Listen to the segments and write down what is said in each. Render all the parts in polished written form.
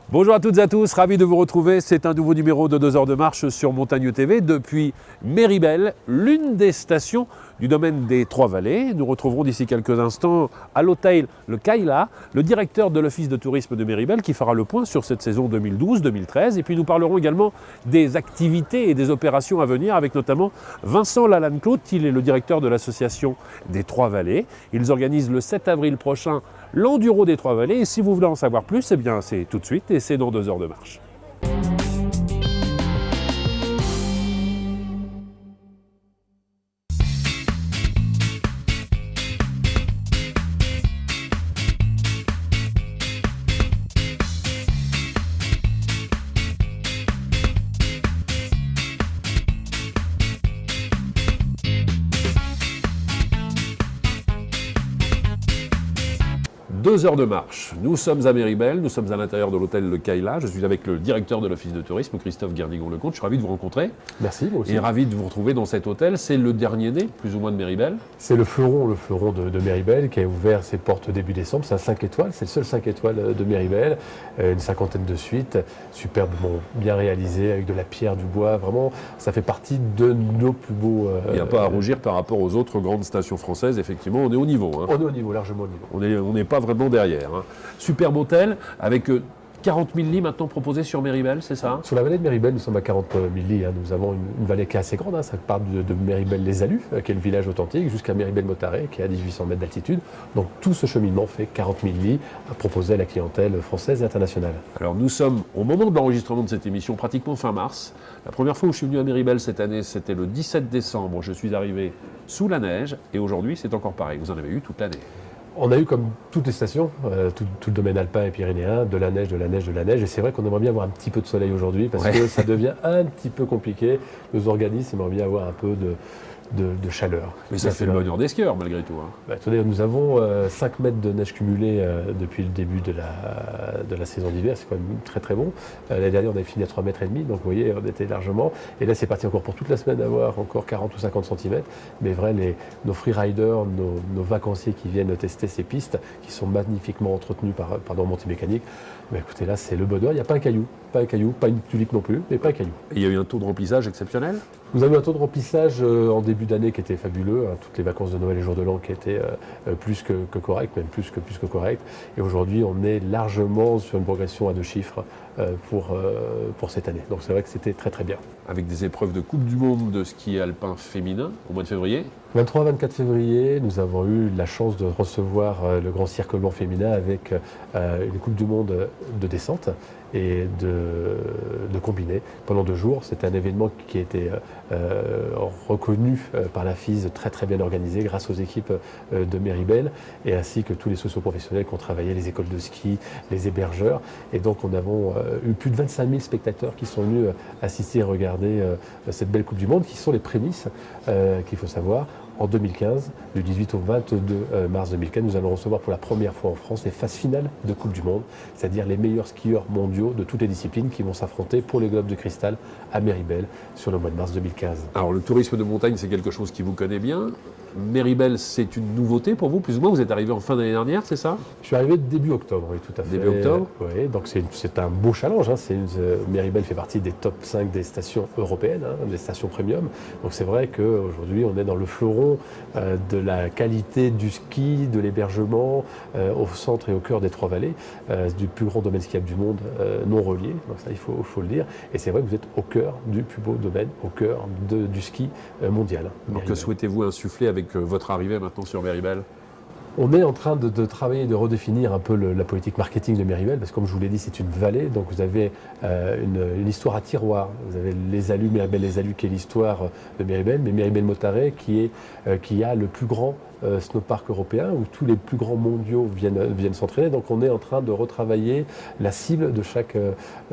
Bonjour à toutes et à tous, ravi de vous retrouver. C'est un nouveau numéro de 2 heures de marche sur Montagne TV depuis Méribel, l'une des stations du domaine des Trois-Vallées. Nous retrouverons d'ici quelques instants à l'hôtel Le Kaila, le directeur de l'office de tourisme de Méribel qui fera le point sur cette saison 2012-2013. Et puis nous parlerons également des activités et des opérations à venir avec notamment Vincent Lalanne-Claude. Il est le directeur de l'association des Trois-Vallées. Ils organisent le 7 avril prochain l'Enduro des Trois-Vallées. Et si vous voulez en savoir plus, eh bien c'est tout de suite et c'est dans 2 heures de marche. Deux heures de marche. Nous sommes à Méribel, nous sommes à l'intérieur de l'hôtel Le Kaila. Je suis avec le directeur de l'office de tourisme, Christophe Guernigon-Lecomte. Je suis ravi de vous rencontrer. Merci, moi aussi. Et ravi de vous retrouver dans cet hôtel. C'est le dernier né, plus ou moins, de Méribel. C'est le fleuron de Méribel qui a ouvert ses portes début décembre. C'est un 5 étoiles, c'est le seul 5 étoiles de Méribel. Une cinquantaine de suites, superbement bien réalisées, avec de la pierre, du bois. Vraiment, ça fait partie de nos plus beaux... Il n'y a pas à rougir par rapport aux autres grandes stations françaises. Effectivement, on est au niveau. On est au niveau, largement au niveau. On n'est pas vraiment derrière. Superbe hôtel avec 40 000 lits maintenant proposés sur Méribel, c'est ça? Sur la vallée de Méribel, nous sommes à 40 000 lits. Nous avons une vallée qui est assez grande. Ça part de Méribel-les-Alus, qui est le village authentique, jusqu'à Méribel-Motaré, qui est à 1800 mètres d'altitude. Donc tout ce cheminement fait 40 000 lits à proposer à la clientèle française et internationale. Alors nous sommes au moment de l'enregistrement de cette émission, pratiquement fin mars. La première fois où je suis venu à Méribel cette année, c'était le 17 décembre. Je suis arrivé sous la neige et aujourd'hui c'est encore pareil. Vous en avez eu toute l'année. On a eu, comme toutes les stations, tout le domaine alpin et pyrénéen, de la neige, de la neige, de la neige. Et c'est vrai qu'on aimerait bien avoir un petit peu de soleil aujourd'hui parce que ça devient un petit peu compliqué. Nos organismes aimeraient bien avoir un peu de chaleur. Mais ça fait le bonheur des skieurs malgré tout. Attendez, nous avons 5 mètres de neige cumulée depuis le début de la saison d'hiver. C'est quand même très très bon. L'année dernière, on avait fini à 3,5 mètres. Donc vous voyez, on était largement. Et là, c'est parti encore pour toute la semaine d'avoir encore 40 ou 50 cm. Mais vrai, nos freeriders, nos vacanciers qui viennent tester ces pistes, qui sont magnifiquement entretenues par nos montées mécaniques, écoutez, là, c'est le bonheur. Il n'y a pas un caillou, pas une tulipe non plus, mais pas un caillou. Et il y a eu un taux de remplissage exceptionnel? Nous avons un taux de remplissage en début d'année qui était fabuleux. Toutes les vacances de Noël et jour de l'an qui étaient plus que correctes, même plus que correctes. Et aujourd'hui, on est largement sur une progression à 2 chiffres pour cette année. Donc c'est vrai que c'était très très bien. Avec des épreuves de Coupe du Monde de ski alpin féminin au mois de février? 23-24 février, nous avons eu la chance de recevoir le Grand Circlement féminin avec une Coupe du Monde de descente et de combiné pendant 2 jours. C'était un événement qui a été reconnu par la FIS, très très bien organisé grâce aux équipes de Méribel et ainsi que tous les socioprofessionnels qui ont travaillé, les écoles de ski, les hébergeurs. Et donc on avons eu plus de 25 000 spectateurs qui sont venus assister et regarder cette belle Coupe du Monde, qui sont les prémices qu'il faut savoir. En 2015, du 18 au 22 mars 2015, nous allons recevoir pour la première fois en France les phases finales de Coupe du Monde, c'est-à-dire les meilleurs skieurs mondiaux de toutes les disciplines qui vont s'affronter pour les Globes de Cristal à Méribel sur le mois de mars 2015. Alors le tourisme de montagne, c'est quelque chose qui vous connaît bien. Méribel, c'est une nouveauté pour vous, plus ou moins. Vous êtes arrivé en fin d'année dernière, c'est ça? Je suis arrivé début octobre, oui, tout à fait. Début octobre? Oui, donc c'est un beau challenge. Méribel fait partie des top 5 des stations européennes, des stations premium. Donc c'est vrai qu'aujourd'hui, on est dans le fleuron de la qualité du ski, de l'hébergement, au centre et au cœur des Trois-Vallées, du plus grand domaine skiable du monde non relié. Donc ça, il faut le dire. Et c'est vrai que vous êtes au cœur du plus beau domaine, au cœur du ski mondial. Alors que souhaitez-vous insuffler avec votre arrivée maintenant sur Méribel? On est en train de travailler et de redéfinir un peu la politique marketing de Méribel, parce que comme je vous l'ai dit, c'est une vallée, donc vous avez une histoire à tiroir. Vous avez les Alus, Méribel les Alus, qui est l'histoire de Méribel, mais Méribel-Motaré, qui a le plus grand snowpark européen, où tous les plus grands mondiaux viennent s'entraîner. Donc on est en train de retravailler la cible de chaque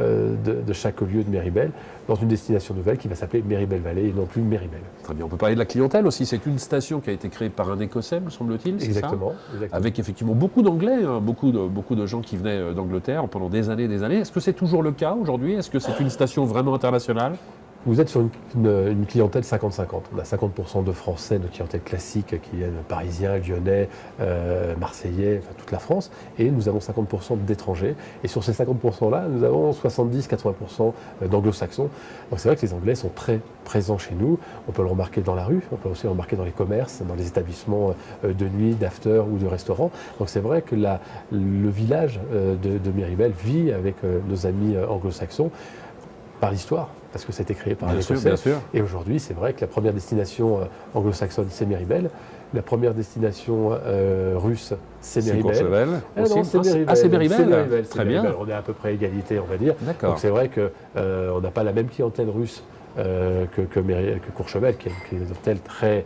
lieu de Méribel dans une destination nouvelle qui va s'appeler Méribel Valley et non plus Méribel. Très bien, on peut parler de la clientèle aussi. C'est une station qui a été créée par un Écossais, me semble-t-il, c'est Exactement, ça? exactement. Avec effectivement beaucoup d'Anglais, beaucoup de gens qui venaient d'Angleterre pendant des années. Est-ce que c'est toujours le cas aujourd'hui? Est-ce que c'est une station vraiment internationale? Vous êtes sur une clientèle 50-50. On a 50% de Français, de clientèle classique, qui viennent parisiens, lyonnais, marseillais, enfin toute la France. Et nous avons 50% d'étrangers. Et sur ces 50%-là, nous avons 70-80% d'anglo-saxons. Donc c'est vrai que les Anglais sont très présents chez nous. On peut le remarquer dans la rue, on peut aussi le remarquer dans les commerces, dans les établissements de nuit, d'after ou de restaurants. Donc c'est vrai que le village de Miribel vit avec nos amis anglo-saxons par l'histoire, parce que ça a été créé par les Écossais. Bien sûr. Et aujourd'hui, c'est vrai que la première destination anglo-saxonne, c'est Miribel. La première destination russe, c'est Miribel. Courchevel. C'est Miribel. Très bien. On est à peu près à égalité, on va dire. D'accord. Donc c'est vrai qu'on n'a pas la même clientèle russe que Courchevel, qui est une clientèle très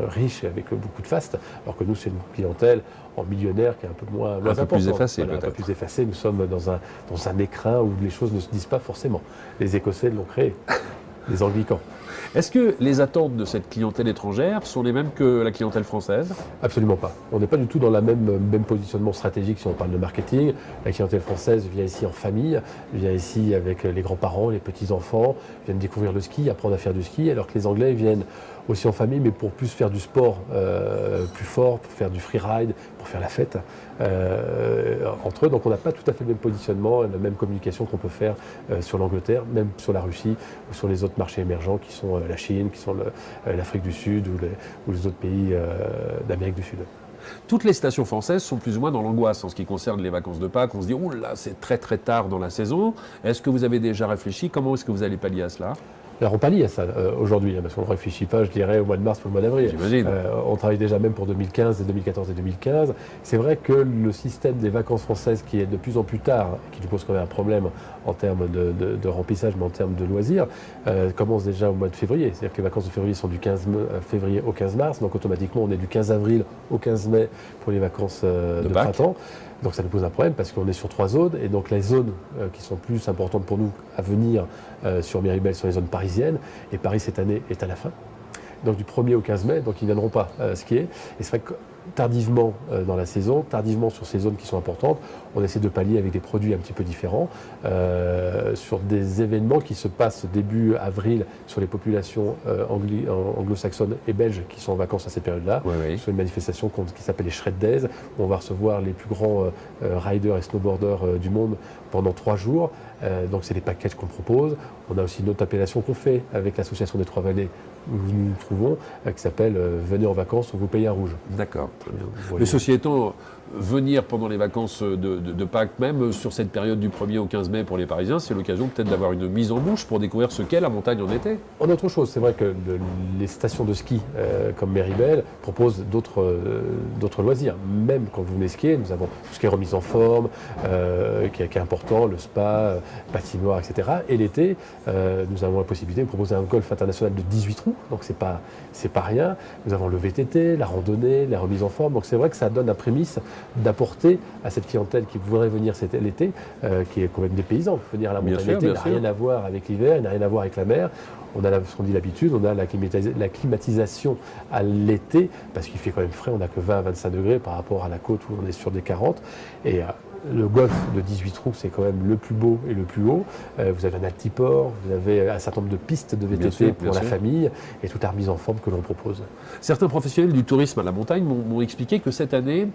riche et avec beaucoup de faste, alors que nous, c'est une clientèle en millionnaire qui est un peu moins un peu plus effacée, un peu plus effacée. Nous sommes dans un écrin où les choses ne se disent pas forcément. Les Écossais l'ont créé, les Anglicans. Est-ce que les attentes de cette clientèle étrangère sont les mêmes que la clientèle française? Absolument pas. On n'est pas du tout dans le même positionnement stratégique si on parle de marketing. La clientèle française vient ici en famille, vient ici avec les grands-parents, les petits-enfants, viennent découvrir le ski, apprendre à faire du ski, alors que les Anglais viennent aussi en famille, mais pour plus faire du sport plus fort, pour faire du freeride, pour faire la fête entre eux. Donc on n'a pas tout à fait le même positionnement, la même communication qu'on peut faire sur l'Angleterre, même sur la Russie ou sur les autres marchés émergents qui sont la Chine, qui sont l'Afrique du Sud ou les autres pays d'Amérique du Sud. Toutes les stations françaises sont plus ou moins dans l'angoisse en ce qui concerne les vacances de Pâques. On se dit, oh là, c'est très très tard dans la saison. Est-ce que vous avez déjà réfléchi? Comment est-ce que vous allez pallier à cela? Alors on pallie à ça aujourd'hui, parce qu'on ne réfléchit pas, je dirais, au mois de mars ou au mois d'avril. J'imagine. On travaille déjà même pour 2015, 2014 et 2015. C'est vrai que le système des vacances françaises qui est de plus en plus tard, qui nous pose quand même un problème en termes de remplissage, mais en termes de loisirs, commence déjà au mois de février. C'est-à-dire que les vacances de février sont du 15 février au 15 mars, donc automatiquement on est du 15 avril au 15 mai pour les vacances de printemps. Donc ça nous pose un problème parce qu'on est sur 3 zones et donc les zones qui sont plus importantes pour nous à venir sur Miribel sont les zones parisiennes et Paris cette année est à la fin. Donc du 1er au 15 mai, donc ils ne viendront pas skier. Et c'est vrai que tardivement dans la saison, tardivement sur ces zones qui sont importantes, on essaie de pallier avec des produits un petit peu différents sur des événements qui se passent début avril sur les populations anglo-saxonnes et belges qui sont en vacances à cette période-là. Oui. Sur une manifestation qui s'appelle les Shred Days, où on va recevoir les plus grands riders et snowboarders du monde pendant 3 jours. Donc c'est des packages qu'on propose. On a aussi une autre appellation qu'on fait avec l'association des Trois-Vallées où nous nous trouvons, qui s'appelle Venez en vacances, on vous paye un rouge. D'accord. Mais ceci étant, venir pendant les vacances de Pâques, même sur cette période du 1er au 15 mai pour les Parisiens, c'est l'occasion peut-être d'avoir une mise en bouche pour découvrir ce qu'est la montagne en été. En autre chose, c'est vrai que les stations de ski comme Miribel proposent d'autres loisirs. Même quand vous venez skier, nous avons tout ce qui est remise en forme, qui est important, le spa, patinoire, etc. Et l'été, nous avons la possibilité de proposer un golf international de 18 trous, donc c'est pas rien. Nous avons le VTT, la randonnée, la remise en forme. Donc c'est vrai que ça donne un prémisse d'apporter à cette clientèle qui voudrait venir l'été, qui est quand même des paysans. Venir à la montagne l'été n'a rien à voir avec l'hiver, n'a rien à voir avec la mer. On a ce qu'on dit l'habitude, on a la climatisation à l'été, parce qu'il fait quand même frais, on n'a que 20 à 25 degrés par rapport à la côte où on est sur des 40. Et le golf de 18 trous, c'est quand même le plus beau et le plus haut. Vous avez un altiport, vous avez un certain nombre de pistes de VTT pour la famille et toute la remise en forme que l'on propose. Certains professionnels du tourisme à la montagne m'ont expliqué que cette année,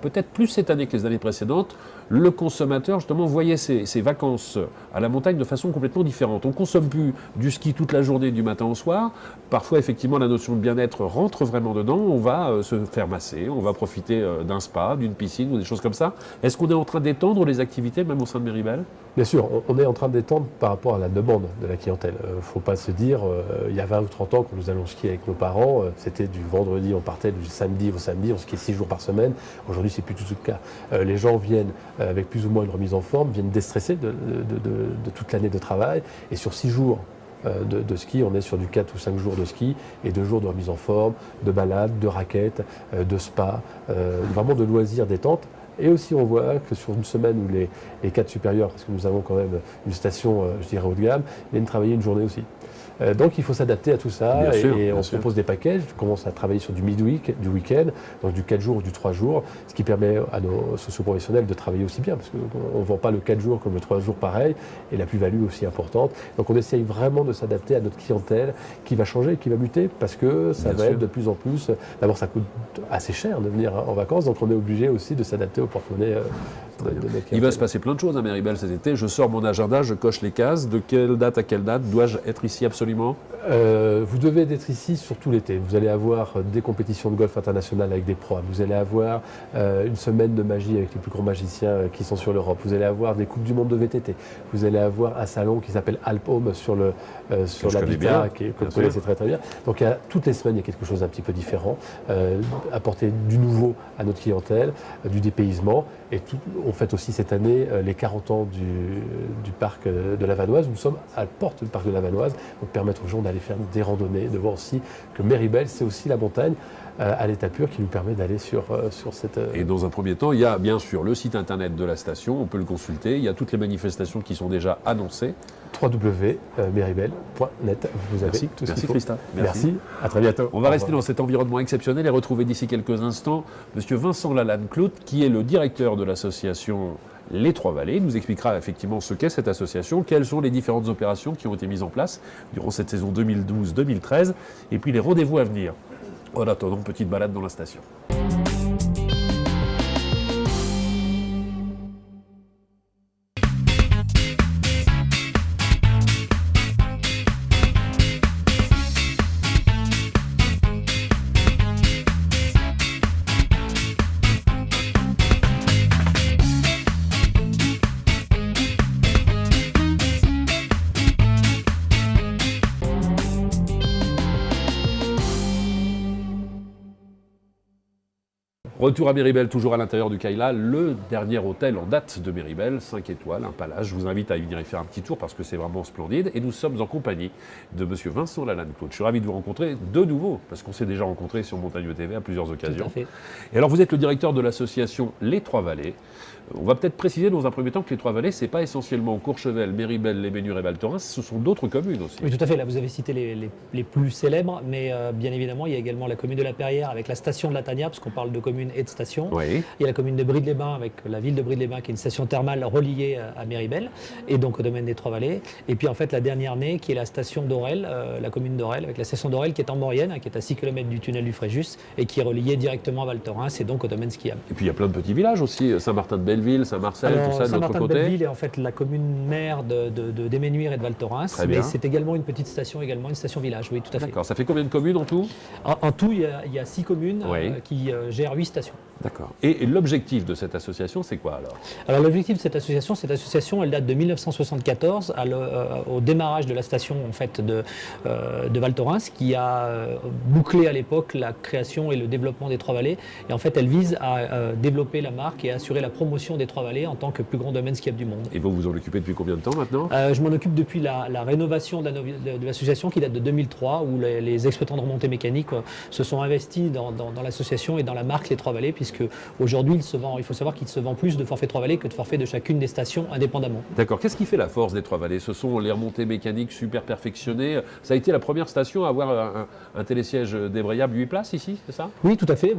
peut-être plus cette année que les années précédentes, le consommateur justement voyait ses vacances à la montagne de façon complètement différente. On ne consomme plus du ski toute la journée du matin au soir. Parfois, effectivement, la notion de bien-être rentre vraiment dedans. On va se faire masser, on va profiter d'un spa, d'une piscine ou des choses comme ça. Est-ce qu'on est en train d'étendre les activités même au sein de Miribel? Bien sûr, on est en train d'étendre par rapport à la demande de la clientèle. Il ne faut pas se dire, il y a 20 ou 30 ans, quand nous allons skier avec nos parents, c'était du vendredi, on partait du samedi au samedi, on skiait 6 jours par semaine. Aujourd'hui, c'est plus du tout le cas. Les gens viennent avec plus ou moins une remise en forme, viennent déstressés de toute l'année de travail. Et sur 6 jours de ski, on est sur du 4 ou 5 jours de ski et 2 jours de remise en forme, de balade, de raquettes, de spa, vraiment de loisirs détente. Et aussi, on voit que sur une semaine où les cadres supérieurs, parce que nous avons quand même une station, je dirais, haut de gamme, viennent travailler une journée aussi. Donc il faut s'adapter à tout ça et on propose des packages. On commence à travailler sur du midweek, du week-end, donc du 4 jours ou du 3 jours, ce qui permet à nos socio-professionnels de travailler aussi bien parce qu'on ne vend pas le 4 jours comme le 3 jours pareil et la plus-value aussi importante. Donc on essaye vraiment de s'adapter à notre clientèle qui va changer, qui va muter parce que ça va être de plus en plus. D'abord ça coûte assez cher de venir en vacances, donc on est obligé aussi de s'adapter au porte-monnaie. Il va se passer plein de choses à Méribel cet été. Je sors mon agenda, je coche les cases. De quelle date à quelle date dois-je être ici absolument ? Vous devez être ici sur tout l'été. Vous allez avoir des compétitions de golf internationales avec des pros. Vous allez avoir une semaine de magie avec les plus grands magiciens qui sont sur l'Europe. Vous allez avoir des Coupes du Monde de VTT. Vous allez avoir un salon qui s'appelle Alp Home sur l'habitat, que vous connaissez très très bien. Donc toutes les semaines, il y a quelque chose d'un petit peu différent. Apporter du nouveau à notre clientèle, du dépaysement. Et on fête aussi cette année les 40 ans du parc de la Vanoise. Nous sommes à la porte du parc de la Vanoise. Donc permettre aux gens d'aller faire des randonnées, de voir aussi que Méribel, c'est aussi la montagne à l'état pur qui nous permet d'aller sur cette... Et dans un premier temps, il y a bien sûr le site internet de la station, on peut le consulter, il y a toutes les manifestations qui sont déjà annoncées. www.meribel.net. Vous avez tout ce qu'il faut. Christa. Merci, à très bientôt. On va rester dans cet environnement exceptionnel et retrouver d'ici quelques instants Monsieur Vincent Lalanne-Clout, qui est le directeur de l'association Les Trois Vallées. Il nous expliquera effectivement ce qu'est cette association, quelles sont les différentes opérations qui ont été mises en place durant cette saison 2012-2013 et puis les rendez-vous à venir. En attendant, petite balade dans la station. Retour à Méribel, toujours à l'intérieur du Kaila, le dernier hôtel en date de Méribel, 5 étoiles, un palace. Je vous invite à y venir y faire un petit tour parce que c'est vraiment splendide. Et nous sommes en compagnie de Monsieur Vincent Lalanne-Clout. Je suis ravi de vous rencontrer de nouveau, parce qu'on s'est déjà rencontrés sur Montagne TV à plusieurs occasions. Tout à fait. Et alors vous êtes le directeur de l'association Les Trois Vallées. On va peut-être préciser dans un premier temps que les Trois Vallées, ce n'est pas essentiellement Courchevel, Méribel, Les Ménures et Val Thorens, ce sont d'autres communes aussi. Oui, tout à fait. Là, vous avez cité les plus célèbres, mais bien évidemment, il y a également la commune de La Perrière avec la station de la Tania, parce qu'on parle de commune et de station. Oui. Il y a la commune de Bride-les-Bains avec la ville de Bride-les-Bains, qui est une station thermale reliée à Méribel, et donc au domaine des Trois Vallées. Et puis en fait, la dernière née, qui est la station d'Orel, la commune d'Orel, avec la station d'Orel qui est en Maurienne, qui est à 6 km du tunnel du Fréjus, et qui est reliée directement à Val Thorens, et donc au domaine skiable. Et puis il y a plein de petits villages aussi, Saint-Martin-de-Belleville, Saint-Marcel, tout ça de notre côté. Saint-Martin-de-Belleville est en fait la commune mère d'Éménuire et de Val Thorens, mais c'est également une petite station, également une station village, oui, tout à fait. D'accord, ça fait combien de communes en tout ? En tout, il y a 6 communes qui gèrent 8 stations. D'accord. Et l'objectif de cette association, c'est quoi alors ? Alors l'objectif de cette association, elle date de 1974, au démarrage de la station en fait de Val Thorens, qui a bouclé à l'époque la création et le développement des Trois Vallées. Et en fait, elle vise à développer la marque et à assurer la promotion des Trois Vallées en tant que plus grand domaine skiable du monde. Et vous vous en occupez depuis combien de temps maintenant ? Je m'en occupe depuis la rénovation de l'association qui date de 2003, où les exploitants de remontées mécaniques se sont investis dans l'association et dans la marque Les Trois Vallées, puisque aujourd'hui, il faut savoir qu'il se vend plus de forfaits Trois Vallées que de forfaits de chacune des stations indépendamment. D'accord. Qu'est-ce qui fait la force des Trois Vallées ? Ce sont les remontées mécaniques super perfectionnées. Ça a été la première station à avoir un télésiège débrayable 8 places ici, c'est ça ? Oui, tout à fait.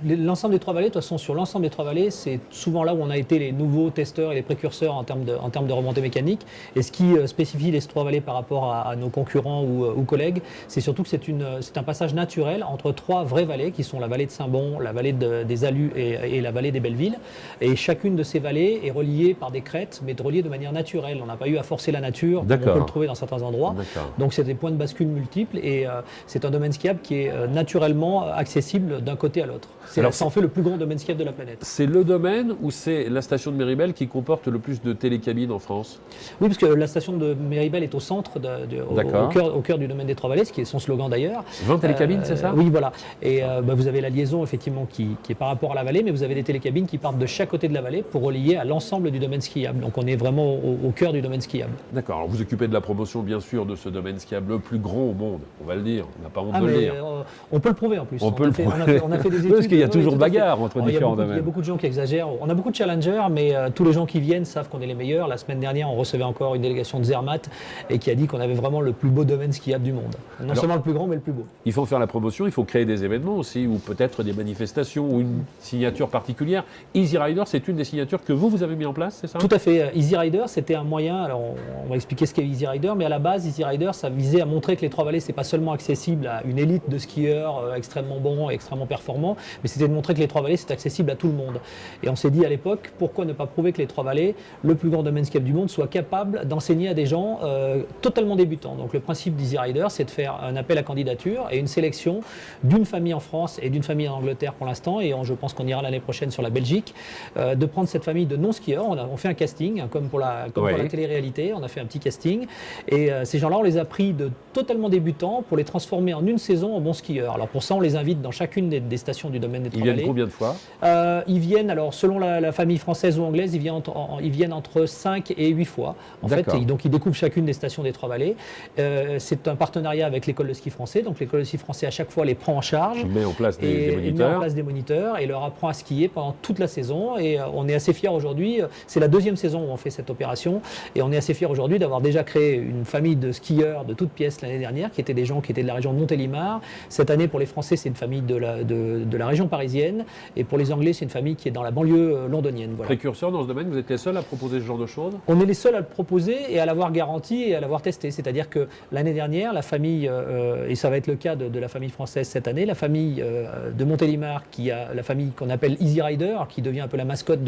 L'ensemble des Trois Vallées, de toute façon, sur l'ensemble des Trois Vallées, c'est souvent là où on a été les nouveaux testeurs et les précurseurs en termes de remontées mécaniques. Et ce qui spécifie les Trois Vallées par rapport à nos concurrents ou collègues, c'est surtout que c'est un passage naturel entre 3 vraies vallées, qui sont la vallée de Saint-Bon, la vallée des Alus et la vallée des Bellevilles. Et chacune de ces vallées est reliée par des crêtes, mais reliée de manière naturelle. On n'a pas eu à forcer la nature, comme on peut le trouver dans certains endroits. Donc c'est des points de bascule multiples et c'est un domaine skiable qui est naturellement accessible d'un côté à l'autre. Ça en fait le plus grand domaine skiable de la planète. C'est le domaine ou c'est la station de Méribel qui comporte le plus de télécabines en France ? Oui, parce que la station de Méribel est au centre, au cœur du domaine des Trois Vallées, ce qui est son slogan d'ailleurs. 20 télécabines, c'est ça ? Oui, voilà. Et vous avez la liaison effectivement qui est par rapport à la vallée, mais vous avez des télécabines qui partent de chaque côté de la vallée pour relier à l'ensemble du domaine skiable. Donc on est vraiment au cœur du domaine skiable. D'accord, alors vous occupez de la promotion bien sûr de ce domaine skiable le plus grand au monde, on va le dire, on n'a pas honte de le dire. On peut le prouver en plus. On a fait des études. Parce qu'il y a toujours bagarre entre différents domaines. Il y a beaucoup de gens qui exagèrent. On a beaucoup de challengers, mais tous les gens qui viennent savent qu'on est les meilleurs. La semaine dernière, on recevait encore une délégation de Zermatt et qui a dit qu'on avait vraiment le plus beau domaine skiable du monde. Non seulement le plus grand, mais le plus beau. Il faut faire la promotion, il faut créer des événements aussi, ou peut-être des manifestations, ou une signature particulière. Easy Rider, c'est une des signatures que vous avez mis en place, c'est ça? Tout à fait. Easy Rider, c'était un moyen, alors on va expliquer ce qu'est Easy Rider, mais à la base, Easy Rider, ça visait à montrer que les Trois-Vallées, c'est pas seulement accessible à une élite de skieurs extrêmement bons et extrêmement performants, mais c'était de montrer que les Trois-Vallées, c'est accessible à tout le monde. Et on s'est dit à l'époque, pourquoi ne pas prouver que les Trois-Vallées, le plus grand domaine skiable du monde, soit capable d'enseigner à des gens totalement débutants. Donc le principe d'Easy Rider, c'est de faire un appel à candidature et une sélection d'une famille en France et d'une famille en Angleterre pour l'instant, et je pense qu'on ira l'année prochaine sur la Belgique, de prendre cette famille de non-skieurs. On fait un casting, hein, comme pour la télé-réalité, on a fait un petit casting, et ces gens-là, on les a pris de totalement débutants pour les transformer en une saison en bons skieurs. Alors pour ça, on les invite dans chacune des stations du domaine des Trois-Vallées. Ils viennent combien de fois? Ils viennent, alors selon la famille française ou anglaise, ils viennent entre 5 et 8 fois. En fait, donc ils découvrent chacune des stations des Trois-Vallées. C'est un partenariat avec l'école de ski français, donc l'école de ski français à chaque fois les prend en charge. Met en place des moniteurs et leur apprend à skier pendant toute la saison, et on est assez fiers aujourd'hui, c'est la deuxième saison où on fait cette opération, et on est assez fiers aujourd'hui d'avoir déjà créé une famille de skieurs de toutes pièces l'année dernière, qui étaient des gens qui étaient de la région de Montélimar. Cette année, pour les Français, c'est une famille de la région parisienne, et pour les Anglais, c'est une famille qui est dans la banlieue londonienne. Voilà. Précurseur dans ce domaine, vous êtes les seuls à proposer ce genre de choses? On est les seuls à le proposer et à l'avoir garanti et à l'avoir testé, c'est-à-dire que l'année dernière, la famille, et ça va être le cas de la famille française cette année, la famille de Montélimar, qui a la famille qu'on appelle Easy Rider, qui devient un peu la mascotte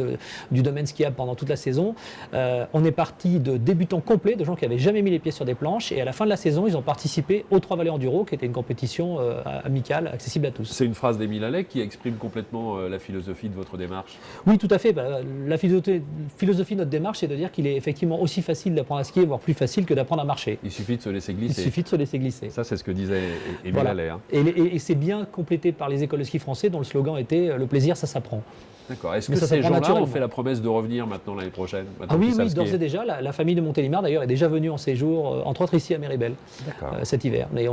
du domaine skiable pendant toute la saison. On est parti de débutants complets, de gens qui n'avaient jamais mis les pieds sur des planches, et à la fin de la saison, ils ont participé aux Trois-Vallées Enduro, qui était une compétition amicale, accessible à tous. C'est une phrase d'Émile Allais qui exprime complètement la philosophie de votre démarche. Oui, tout à fait. La philosophie de notre démarche, c'est de dire qu'il est effectivement aussi facile d'apprendre à skier, voire plus facile que d'apprendre à marcher. Il suffit de se laisser glisser. Il suffit de se laisser glisser. Ça, c'est ce que disait Émile Allais. Hein. Et c'est bien complété par les écoles de ski français, dont le slogan était « Le plaisir, ça s'apprend ». D'accord. Est-ce que ces gens-là ont fait la promesse de revenir maintenant l'année prochaine? Oui, d'ores et déjà. La famille de Montélimar, d'ailleurs, est déjà venue en séjour, entre autres ici à Méribel, cet hiver. Mais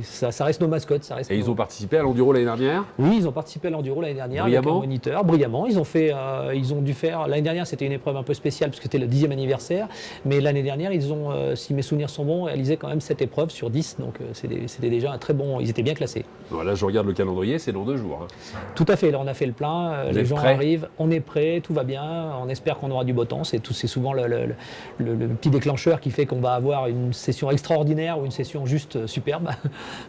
ça reste nos mascottes. Ils ont participé à l'Enduro l'année dernière? Oui, ils ont participé à l'Enduro l'année dernière avec un moniteur, brillamment. Ils ont dû faire... L'année dernière, c'était une épreuve un peu spéciale, parce que c'était le 10e anniversaire. Mais l'année dernière, ils ont, si mes souvenirs sont bons, réalisé quand même 7 épreuves sur 10. Donc c'était déjà un très bon... Ils étaient bien classés. Là, je regarde le calendrier, c'est dans 2 jours. Hein. Tout à fait. Là, on a fait le plein. Les gens arrivent. On est prêt, tout va bien. On espère qu'on aura du beau temps. C'est souvent le petit déclencheur qui fait qu'on va avoir une session extraordinaire ou une session juste superbe.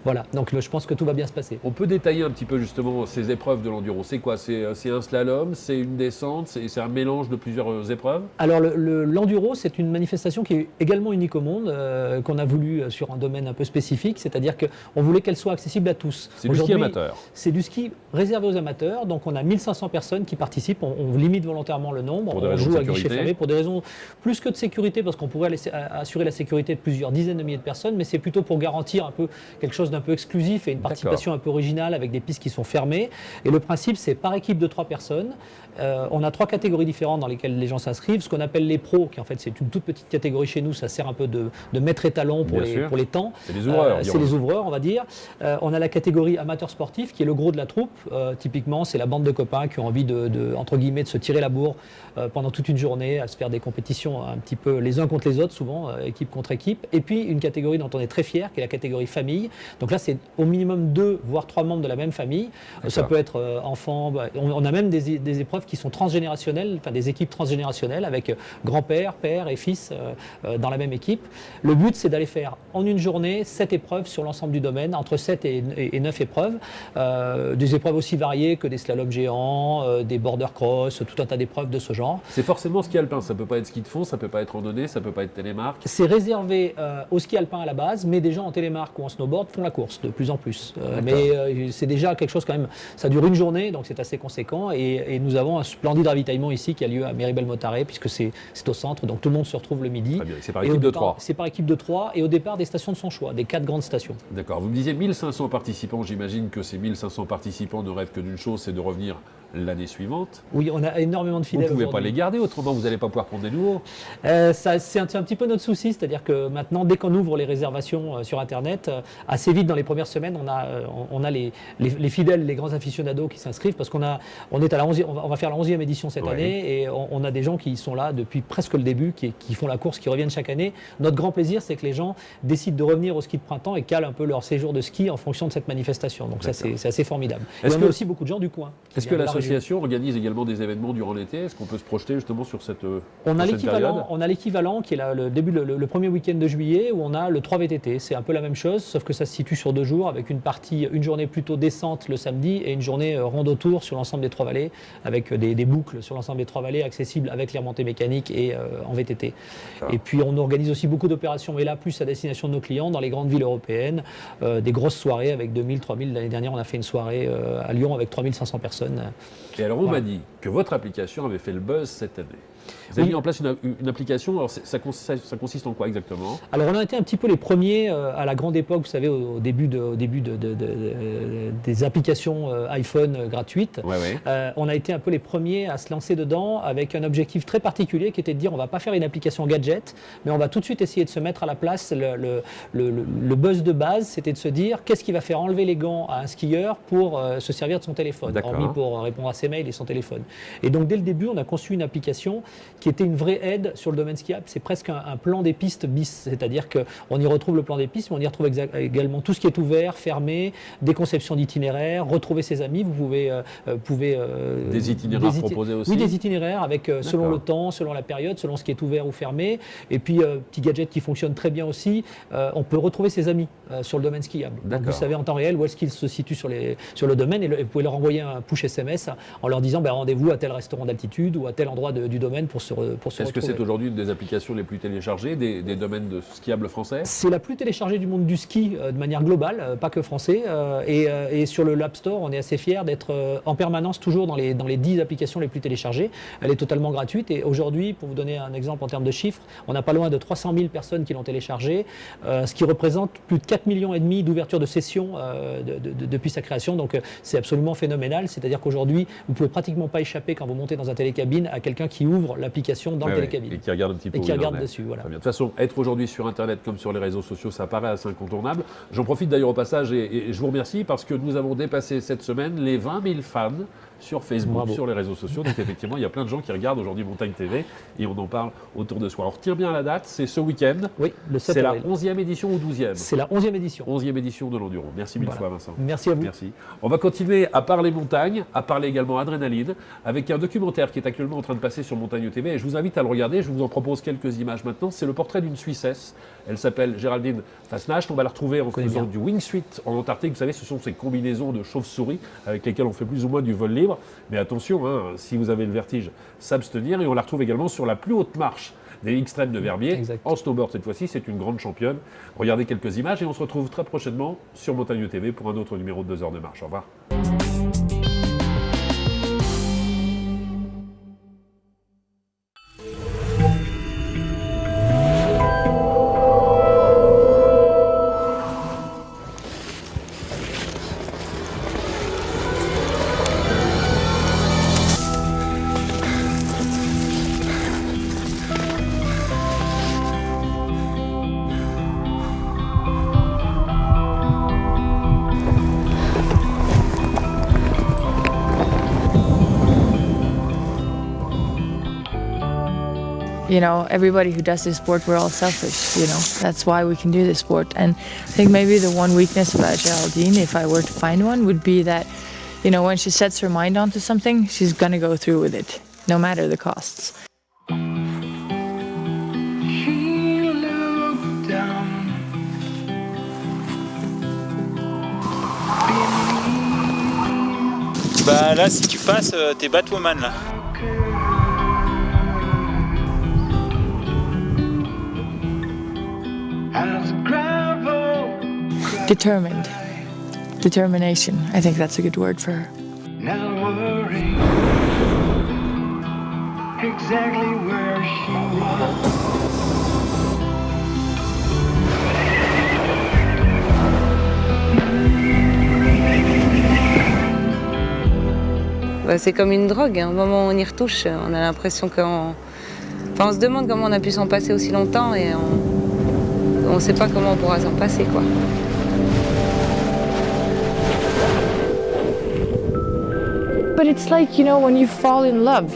Voilà. Donc je pense que tout va bien se passer. On peut détailler un petit peu justement ces épreuves de l'enduro. C'est quoi? C'est un slalom, c'est une descente, c'est un mélange de plusieurs épreuves? Alors l'enduro, c'est une manifestation qui est également unique au monde, qu'on a voulu sur un domaine un peu spécifique, c'est-à-dire qu'on voulait qu'elle soit accessible à tous. C'est du ski amateur. C'est du ski réservé aux amateurs, donc on a 1500 personnes qui participent, on limite volontairement le nombre, on joue à guichet fermé pour des raisons plus que de sécurité, parce qu'on pourrait assurer la sécurité de plusieurs dizaines de milliers de personnes, mais c'est plutôt pour garantir un peu quelque chose d'un peu exclusif et une participation un peu originale avec des pistes qui sont fermées. Et le principe, c'est par équipe de 3 personnes. On a 3 catégories différentes dans lesquelles les gens s'inscrivent. Ce qu'on appelle les pros, qui en fait c'est une toute petite catégorie chez nous, ça sert un peu de maître étalon pour les temps. C'est les ouvreurs. C'est les ouvreurs, on va dire. On a la catégorie amateur sportif, qui est le gros de la troupe. Typiquement, c'est la bande de copains qui ont envie entre guillemets, de se tirer la bourre pendant toute une journée, à se faire des compétitions un petit peu les uns contre les autres, souvent équipe contre équipe. Et puis une catégorie dont on est très fier, qui est la catégorie famille. Donc là, c'est au minimum 2 voire 3 membres de la même famille. Ça peut être enfants. On a même des épreuves qui sont transgénérationnelles, enfin des équipes transgénérationnelles avec grand-père, père et fils dans la même équipe. Le but, c'est d'aller faire en une journée 7 épreuves sur l'ensemble du domaine, entre 7 et 9 épreuves. Des épreuves aussi variées que des slaloms géants, des border cross, tout un tas d'épreuves de ce genre. C'est forcément ski alpin, ça peut pas être ski de fond, ça peut pas être randonnée, ça peut pas être télémarque. C'est réservé au ski alpin à la base, mais des gens en télémarque ou en snowboard font la course de plus en plus. Mais c'est déjà quelque chose quand même, ça dure une journée, donc c'est assez conséquent, et nous avons un splendide ravitaillement ici qui a lieu à Méribel-Mottaret, puisque c'est au centre, donc tout le monde se retrouve le midi. Très bien. C'est par équipe de 3. C'est par équipe de 3, et au départ des stations de son choix, des 4 grandes stations. D'accord, vous me disiez 1500 participants, j'imagine que ces 1500 participants ne rêvent que d'une chose, c'est de revenir l'année suivante. Oui, on a énormément de Vous fidèles ne pouvez pas aujourd'hui. les garder, autrement vous n'allez pas pouvoir prendre des nouveaux. C'est un petit peu notre souci, c'est-à-dire que maintenant, dès qu'on ouvre les réservations sur Internet, assez vite dans les premières semaines, on a les fidèles, les grands aficionados qui s'inscrivent parce on est à la 11e, on va faire la 11e édition cette année et on a des gens qui sont là depuis presque le début, qui font la course, qui reviennent chaque année. Notre grand plaisir, c'est que les gens décident de revenir au ski de printemps et calent un peu leur séjour de ski en fonction de cette manifestation. Donc ça, c'est assez formidable. Et on a aussi beaucoup de gens du coin. Est-ce que l'association organise également des événements durant l'été? Est-ce qu'on peut se projeter justement sur cette prochaine période? On a l'équivalent qui est le premier week-end de juillet où on a le 3 VTT. C'est un peu la même chose, sauf que ça se situe sur 2 jours avec une journée plutôt descente le samedi et une journée rando-tour sur l'ensemble des 3 vallées avec des boucles sur l'ensemble des 3 vallées accessibles avec les remontées mécaniques et en VTT. Et puis on organise aussi beaucoup d'opérations, et là plus à destination de nos clients dans les grandes villes européennes, des grosses soirées avec 2000, 3000. L'année dernière, on a fait une soirée à Lyon avec 3500 personnes. Et alors on m'a dit que votre application avait fait le buzz cette année. Vous avez mis en place une application, alors ça consiste en quoi exactement? Alors on a été un petit peu les premiers à la grande époque, vous savez, au début des applications iPhone gratuites. On a été un peu les premiers à se lancer dedans avec un objectif très particulier qui était de dire on ne va pas faire une application gadget, mais on va tout de suite essayer de se mettre à la place. Le buzz de base, c'était de se dire qu'est-ce qui va faire enlever les gants à un skieur pour se servir de son téléphone, hormis pour répondre à ses mails et son téléphone. Et donc dès le début, on a conçu une application qui était une vraie aide sur le domaine skiable. C'est presque un plan des pistes bis, c'est-à-dire qu'on y retrouve le plan des pistes, mais on y retrouve également tout ce qui est ouvert, fermé, des conceptions d'itinéraires, retrouver ses amis. Vous pouvez des itinéraires proposés aussi. Oui, des itinéraires avec selon le temps, selon la période, selon ce qui est ouvert ou fermé. Et puis petit gadget qui fonctionne très bien aussi. On peut retrouver ses amis sur le domaine skiable. Donc, vous savez en temps réel où est-ce qu'ils se situent sur le domaine et vous pouvez leur envoyer un push SMS en leur disant rendez-vous à tel restaurant d'altitude ou à tel endroit du domaine pour se retrouver. Est-ce que c'est aujourd'hui une des applications les plus téléchargées des domaines de skiable français? C'est la plus téléchargée du monde du ski de manière globale, pas que français. Et sur le l'App Store, on est assez fiers d'être en permanence toujours dans les 10 applications les plus téléchargées. Elle est totalement gratuite et aujourd'hui, pour vous donner un exemple en termes de chiffres, on n'a pas loin de 300 000 personnes qui l'ont téléchargée, ce qui représente plus de 4,5 millions d'ouvertures de sessions depuis sa création. Donc c'est absolument phénoménal. C'est-à-dire qu'aujourd'hui, vous ne pouvez pratiquement pas échapper quand vous montez dans un télécabine à quelqu'un qui ouvre l'application dans le télécabine. Et qui regarde un petit peu. Et qui regarde dessus. Voilà. De toute façon, être aujourd'hui sur Internet comme sur les réseaux sociaux, ça paraît assez incontournable. J'en profite d'ailleurs au passage et je vous remercie parce que nous avons dépassé cette semaine les 20 000 fans sur Facebook, Bravo. sur les réseaux sociaux. Donc effectivement, il y a plein de gens qui regardent aujourd'hui Montagne TV et on en parle autour de soi. Alors retire bien la date, c'est ce week-end. Oui, le 7 C'est avril. la 11e édition ou 12e? C'est la 11e édition. 11e édition de l'Enduro. Merci mille fois Vincent. Merci à vous. Merci. On va continuer à parler montagne, à parler également adrénaline, avec un documentaire qui est actuellement en train de passer sur Montagne TV. Et je vous invite à le regarder. Je vous en propose quelques images maintenant. C'est le portrait d'une Suissesse. Elle s'appelle Géraldine Fasnacht. On va la retrouver en faisant du wingsuit en Antarctique. Vous savez, ce sont ces combinaisons de chauves-souris avec lesquelles on fait plus ou moins du vol libre. Mais attention, si vous avez le vertige, s'abstenir. Et on la retrouve également sur la plus haute marche des X-Trails de Verbier. Exact. En snowboard cette fois-ci, c'est une grande championne. Regardez quelques images et on se retrouve très prochainement sur Montagne TV pour un autre numéro de 2 heures de marche. Au revoir. You know, everybody who does this sport, we're all selfish, you know. That's why we can do this sport. And I think maybe the one weakness about Geraldine, if I were to find one, would be that, you know, when she sets her mind onto something, she's gonna go through with it, no matter the costs. Bah là, si tu passes, t'es Batwoman là. Determined. Determination. I think that's a good word for her. Not worry exactly where she was. Bah, c'est comme une drogue, hein. Au moment où on y retouche, on a l'impression qu'on... Enfin, on se demande comment on a pu s'en passer aussi longtemps et on ne sait pas comment on pourra s'en passer, quoi. But it's like, you know, when you fall in love,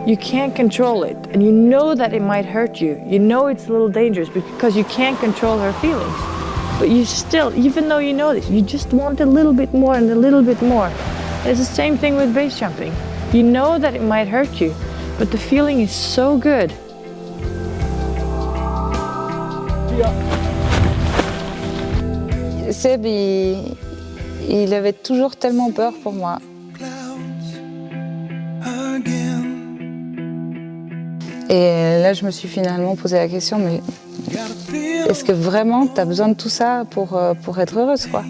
you can't control it. And you know that it might hurt you. You know it's a little dangerous because you can't control her feelings. But you still, even though you know this, you just want a little bit more and a little bit more. It's the same thing with base jumping. You know that it might hurt you, but the feeling is so good. Seb, il avait toujours tellement peur pour moi. Et là, je me suis finalement posé la question, mais est-ce que vraiment tu as besoin de tout ça pour être heureuse, quoi?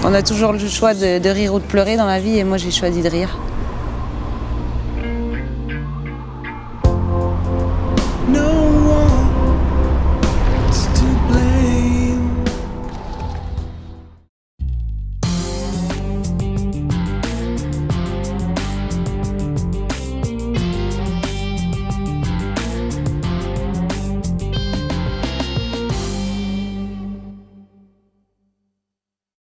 On a toujours le choix de rire ou de pleurer dans la vie, et moi j'ai choisi de rire.